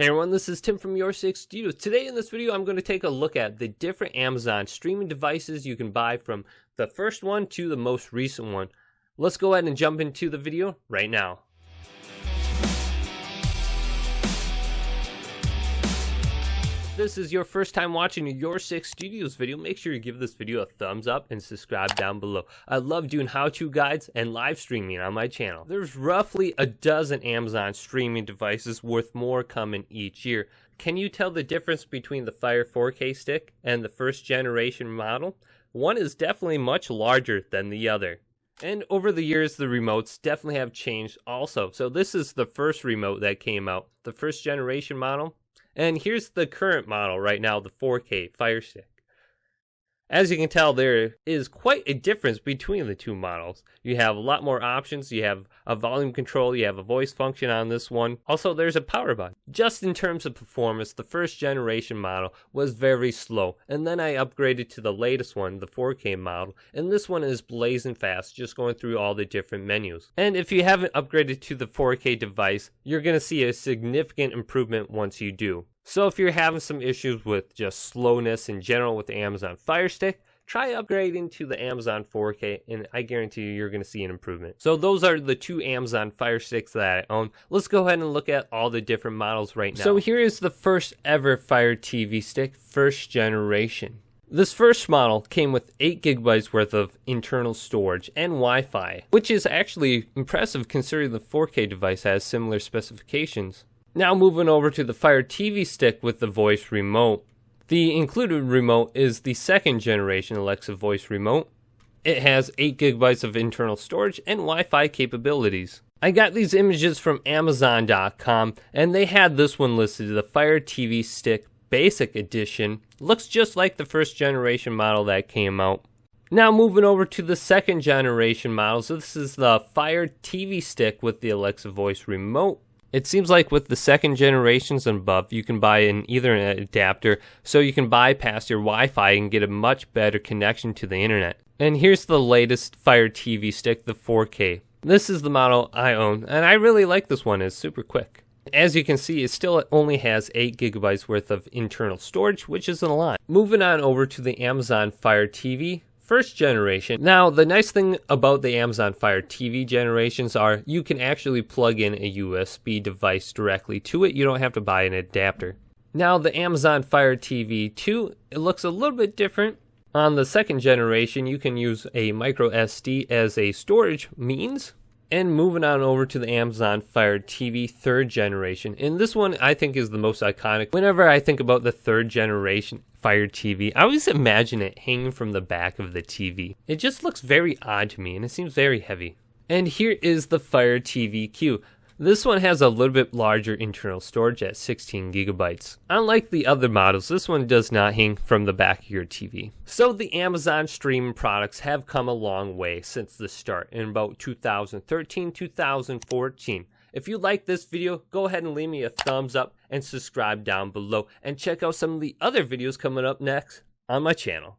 Hey everyone, this is Tim from YourSixStudios. Today in this video, I'm going to take a look at the different Amazon streaming devices you can buy from the first one to the most recent one. Let's go ahead and jump into the video right now. If this is your first time watching a YourSixStudios video, make sure you give this video a thumbs up and subscribe down below. I love doing how-to guides and live streaming on my channel. There's roughly a dozen Amazon streaming devices, with more coming each year. Can you tell the difference between the Fire 4K stick and the first generation model? One is definitely much larger than the other. And over the years, the remotes definitely have changed also. So this is the first remote that came out, the first generation model. And here's the current model right now, the 4K Fire Stick. As you can tell, there is quite a difference between the two models. You have a lot more options. You have a volume control. You have a voice function on this one. Also, there's a power button. Just in terms of performance, the first generation model was very slow. And then I upgraded to the latest one, the 4K model. And this one is blazing fast, just going through all the different menus. And if you haven't upgraded to the 4K device, you're going to see a significant improvement once you do. So if you're having some issues with just slowness in general with the Amazon Fire Stick, try upgrading to the Amazon 4K and I guarantee you're going to see an improvement. So those are the two Amazon Fire Sticks that I own. Let's go ahead and look at all the different models right now. So here is the first ever Fire TV Stick, first generation. This first model came with 8 gigabytes worth of internal storage and Wi-Fi, which is actually impressive considering the 4K device has similar specifications. Now moving over to the Fire TV Stick with the voice remote. The included remote is the second generation Alexa voice remote. It has 8 gigabytes of internal storage and Wi-Fi capabilities. I got these images from Amazon.com and they had this one listed, the Fire TV Stick Basic Edition. Looks just like the first generation model that came out. Now moving over to the second generation model. So this is the Fire TV Stick with the Alexa voice remote. It seems like with the second generations and above, you can buy either an adapter so you can bypass your Wi-Fi and get a much better connection to the internet. And here's the latest Fire TV Stick, the 4K. This is the model I own, and I really like this one. It's super quick. As you can see, it still only has 8 gigabytes worth of internal storage, which isn't a lot. Moving on over to the Amazon Fire TV. First generation. Now, the nice thing about the Amazon Fire TV generations are you can actually plug in a USB device directly to it. You don't have to buy an adapter. Now, the Amazon Fire TV 2, it looks a little bit different. On the second generation, you can use a micro SD as a storage means. And moving on over to the Amazon Fire TV third generation. And this one I think is the most iconic. Whenever I think about the third generation Fire TV, I always imagine it hanging from the back of the TV. It just looks very odd to me and it seems very heavy. And here is the Fire TV Q. This one has a little bit larger internal storage at 16 gigabytes. Unlike the other models, this one does not hang from the back of your TV. So the Amazon streaming products have come a long way since the start in about 2013, 2014. If you like this video, go ahead and leave me a thumbs up and subscribe down below. And check out some of the other videos coming up next on my channel.